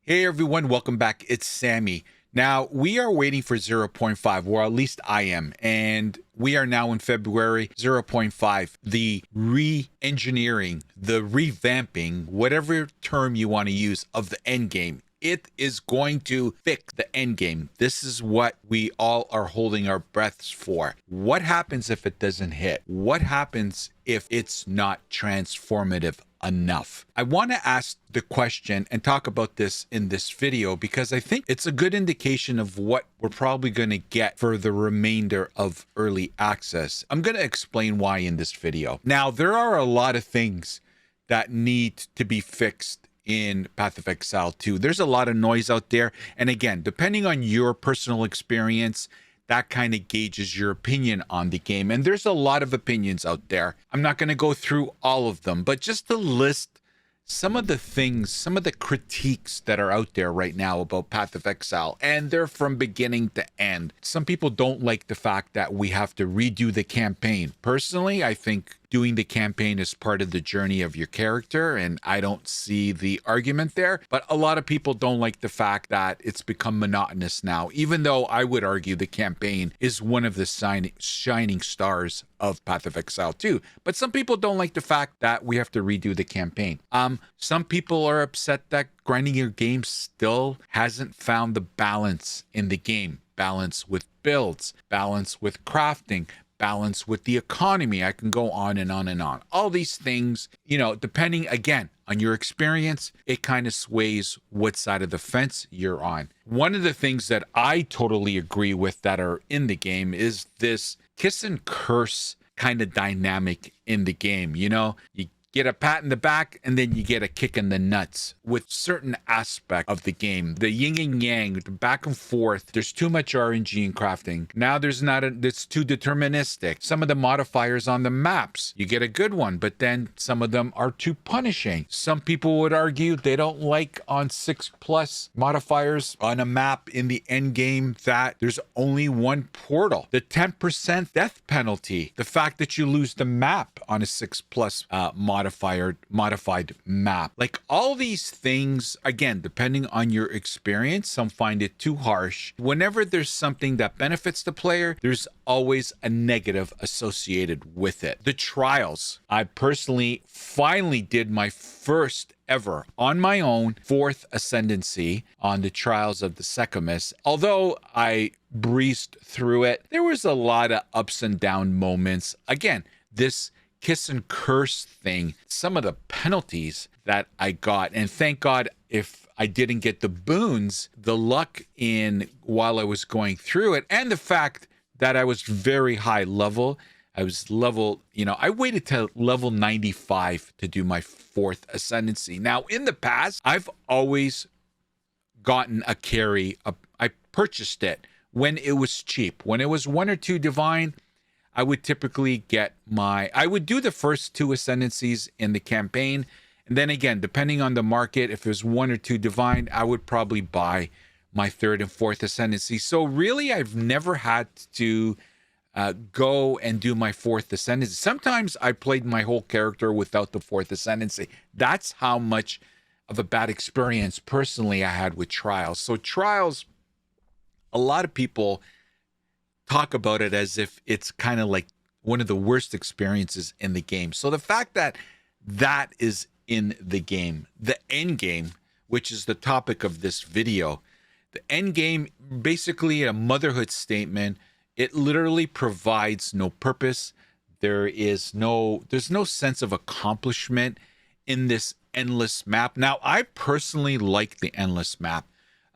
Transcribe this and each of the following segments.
Hey everyone, welcome back. It's Sammy. Now, we are waiting for zero point 0.5, or at least I am, and we are now in February 0.5. The re-engineering, the revamping, whatever term you want to use, of the endgame. It is going to fix the endgame. This is what we all are holding our breaths for. What happens if it doesn't hit? What happens if it's not transformative enough? I want to ask the question and talk about this in this video because I think it's a good indication of what we're probably going to get for the remainder of early access. I'm going to explain why in this video. Now, there are a lot of things that need to be fixed in Path of Exile 2. There's a lot of noise out there. And again, depending on your personal experience, that kind of gauges your opinion on the game. And there's a lot of opinions out there. I'm not going to go through all of them, but just to list some of the things, some of the critiques that are out there right now about Path of Exile, and they're from beginning to end. Some people don't like the fact that we have to redo the campaign. Personally, I think doing the campaign is part of the journey of your character, and I don't see the argument there. But a lot of people don't like the fact that it's become monotonous now, even though I would argue the campaign is one of the shining stars of Path of Exile 2. But some people don't like the fact that we have to redo the campaign. Some people are upset that grinding your game still hasn't found the balance in the game. Balance with builds, balance with crafting, balance with the economy. I can go on and on and on. All these things, depending again on your experience, it kind of sways what side of the fence you're on. One of the things that I totally agree with that are in the game is this kiss and curse kind of dynamic in the game. You get a pat in the back and then you get a kick in the nuts with certain aspect of the game. The yin and yang, the back and forth. There's too much RNG in crafting. Now it's too deterministic. Some of the modifiers on the maps, you get a good one, but then some of them are too punishing. Some people would argue they don't like on 6+ modifiers on a map in the end game that there's only one portal. The 10% death penalty. The fact that you lose the map on a 6+ modified map. Like all these things, again, depending on your experience, some find it too harsh. Whenever there's something that benefits the player, there's always a negative associated with it. The trials. I personally finally did my first ever on my own 4th ascendancy on the trials of the Secamus. Although I breezed through it, there was a lot of ups and down moments. Again, this kiss and curse thing, some of the penalties that I got, and thank God if I didn't get the boons, the luck in while I was going through it, and the fact that I was very high level. I was level, I waited till level 95 to do my 4th ascendancy. Now, in the past, I've always gotten a carry. I purchased it when it was cheap. When it was 1 or 2 divine, I would typically I would do the first 2 ascendancies in the campaign. And then again, depending on the market, if it was 1 or 2 divine, I would probably buy my 3rd and 4th ascendancy. So really, I've never had to go and do my 4th ascendancy. Sometimes I played my whole character without the 4th ascendancy. That's how much of a bad experience personally I had with trials. So trials, a lot of people talk about it as if it's kind of like one of the worst experiences in the game. So the fact that that is in the game, the end game, which is the topic of this video, the end game, basically a motherhood statement. It literally provides no purpose. There's no sense of accomplishment in this endless map. Now, I personally like the endless map.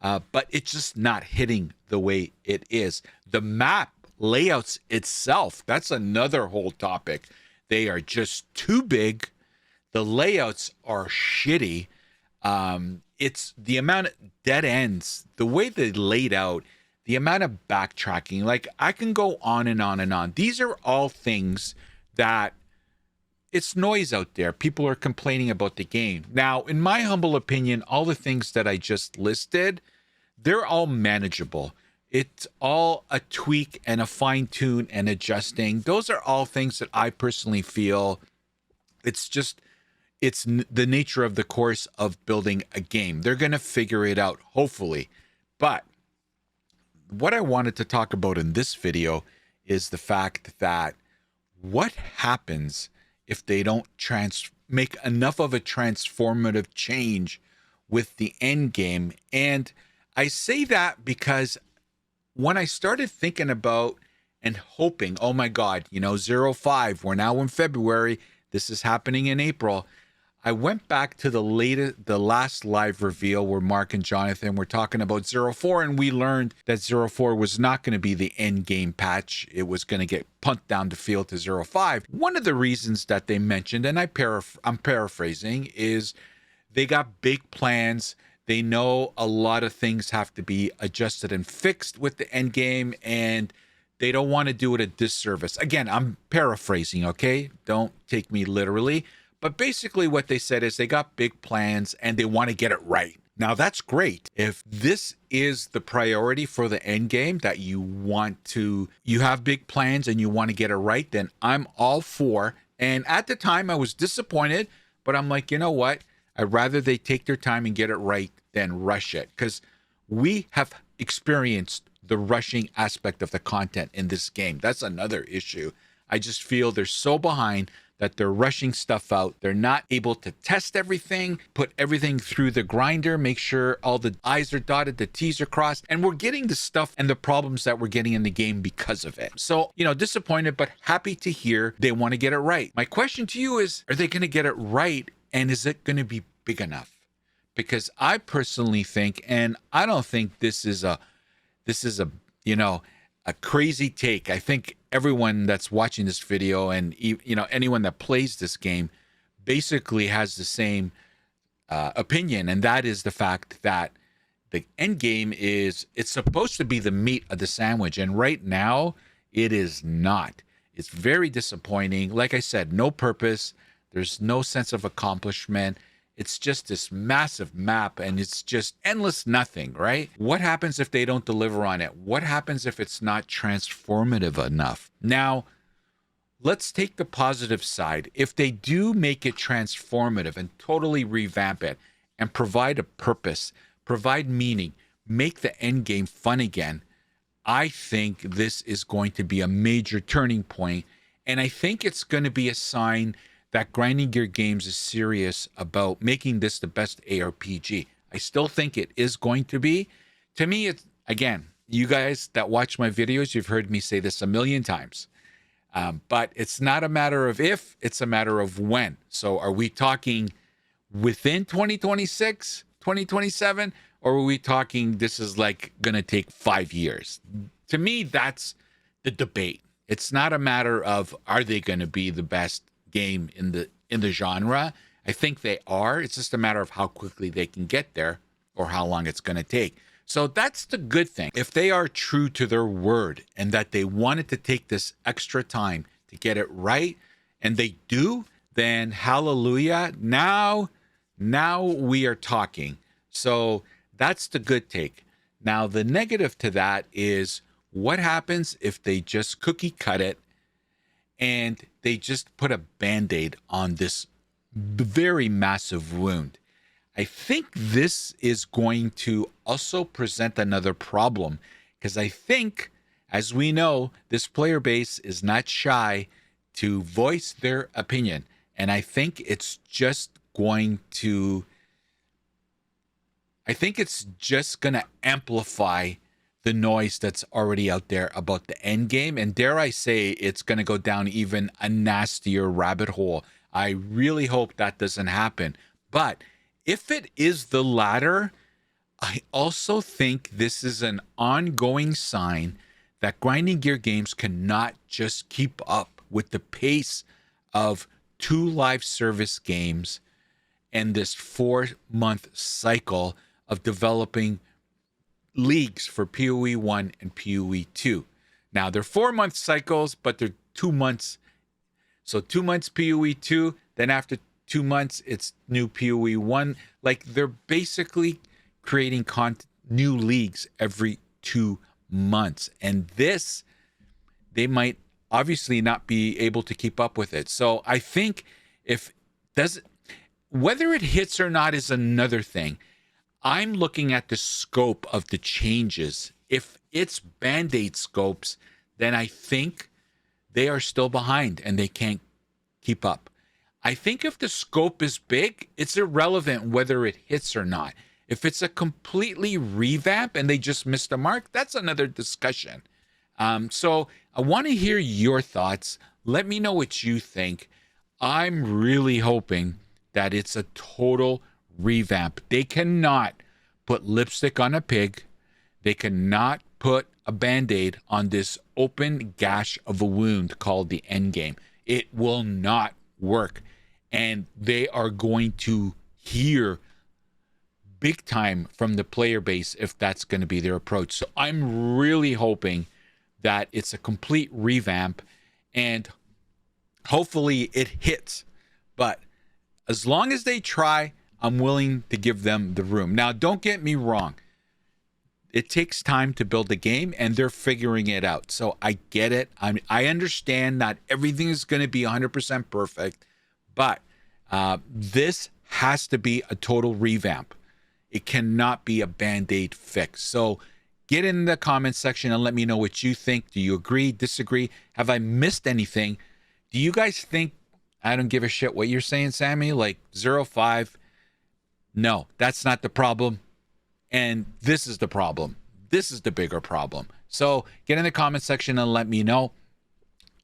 But it's just not hitting the way it is. The map layouts itself, that's another whole topic. They are just too big. The layouts are shitty. It's the amount of dead ends, the way they laid out, the amount of backtracking. Like, I can go on and on and on. These are all things that it's noise out there. People are complaining about the game. Now, in my humble opinion, all the things that I just listed, they're all manageable. It's all a tweak and a fine tune and adjusting. Those are all things that I personally feel it's just it's the nature of the course of building a game. They're going to figure it out, hopefully. But what I wanted to talk about in this video is the fact that what happens if they don't make enough of a transformative change with the end game. And I say that because when I started thinking about and hoping, oh my God, 05, we're now in February, this is happening in April. I went back to the last live reveal where Mark and Jonathan were talking about 04, and we learned that 04 was not going to be the end game patch. It was going to get punted down the field to 05. One of the reasons that they mentioned, and I'm paraphrasing, is they got big plans. They know a lot of things have to be adjusted and fixed with the end game, and they don't want to do it a disservice. Again, I'm paraphrasing, okay? Don't take me literally. But basically what they said is they got big plans and they want to get it right. Now, that's great. If this is the priority for the end game, that you have big plans and you want to get it right, then I'm all for. And at the time, I was disappointed, but I'm like, you know what? I'd rather they take their time and get it right than rush it, because we have experienced the rushing aspect of the content in this game. That's another issue. I just feel they're so behind that they're rushing stuff out. They're not able to test everything, put everything through the grinder, make sure all the I's are dotted, the T's are crossed, and we're getting the stuff and the problems that we're getting in the game because of it. So, disappointed, but happy to hear they want to get it right. My question to you is, are they going to get it right? And is it going to be big enough? Because I personally think, and I don't think this is a crazy take. I think everyone that's watching this video and anyone that plays this game basically has the same opinion, and that is the fact that the end game it's supposed to be the meat of the sandwich, and right now it is not. It's very disappointing. Like I said, no purpose. There's no sense of accomplishment. It's just this massive map, and it's just endless nothing, right? What happens if they don't deliver on it? What happens if it's not transformative enough? Now, let's take the positive side. If they do make it transformative and totally revamp it and provide a purpose, provide meaning, make the end game fun again, I think this is going to be a major turning point, and I think it's going to be a sign that Grinding Gear Games is serious about making this the best ARPG. I still think it is going to be. To me, it's, again, you guys that watch my videos, you've heard me say this a million times. But it's not a matter of if, it's a matter of when. So are we talking within 2026, 2027, or are we talking this is like going to take 5 years? To me, that's the debate. It's not a matter of are they going to be the best game in the genre. I think they are. It's just a matter of how quickly they can get there or how long it's going to take. So that's the good thing. If they are true to their word and that they wanted to take this extra time to get it right, and they do, then hallelujah. Now we are talking. So that's the good take. Now the negative to that is, what happens if they just cookie cut it and they just put a Band-Aid on this very massive wound? I think this is going to also present another problem, because I think, as we know, this player base is not shy to voice their opinion. And I think it's just going to amplify the noise that's already out there about the end game. And dare I say, it's going to go down even a nastier rabbit hole. I really hope that doesn't happen. But if it is the latter, I also think this is an ongoing sign that Grinding Gear Games cannot just keep up with the pace of 2 live service games and this 4-month cycle of developing leagues for POE 1 and POE 2. Now, they're 4-month cycles, but they're 2 months. So 2 months POE 2, then after 2 months, it's new POE 1. Like, they're basically creating new leagues every 2 months. And this, they might obviously not be able to keep up with it. So I think if whether it hits or not is another thing. I'm looking at the scope of the changes. If it's Band-Aid scopes, then I think they are still behind and they can't keep up. I think if the scope is big, it's irrelevant whether it hits or not. If it's a completely revamp and they just missed the mark, that's another discussion. So I want to hear your thoughts. Let me know what you think. I'm really hoping that it's a total revamp. They cannot put lipstick on a pig. They cannot put a Band-Aid on this open gash of a wound called the Endgame. It will not work. And they are going to hear big time from the player base if that's going to be their approach. So I'm really hoping that it's a complete revamp and hopefully it hits. But as long as they try, I'm willing to give them the room. Now, don't get me wrong. It takes time to build a game, and they're figuring it out. So I get it. I understand not everything is going to be 100% perfect, but this has to be a total revamp. It cannot be a Band-Aid fix. So get in the comments section and let me know what you think. Do you agree, disagree? Have I missed anything? Do you guys think I don't give a shit what you're saying, Sammy? Like 0.5? No, that's not the problem. And this is the problem. This is the bigger problem. So get in the comment section and let me know.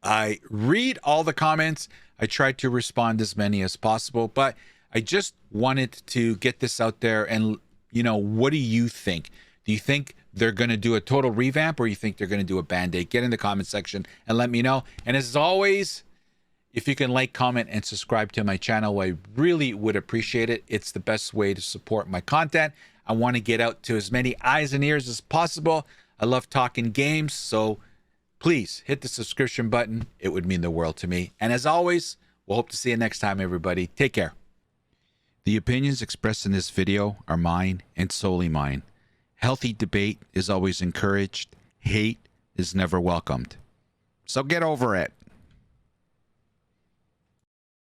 I read all the comments. I try to respond as many as possible, but I just wanted to get this out there and, you know, what do you think? Do you think they're going to do a total revamp or you think they're going to do a Band-Aid? Get in the comment section and let me know. And as always, if you can like, comment, and subscribe to my channel, I really would appreciate it. It's the best way to support my content. I want to get out to as many eyes and ears as possible. I love talking games, so please hit the subscription button. It would mean the world to me. And as always, we'll hope to see you next time, everybody. Take care. The opinions expressed in this video are mine and solely mine. Healthy debate is always encouraged. Hate is never welcomed. So get over it.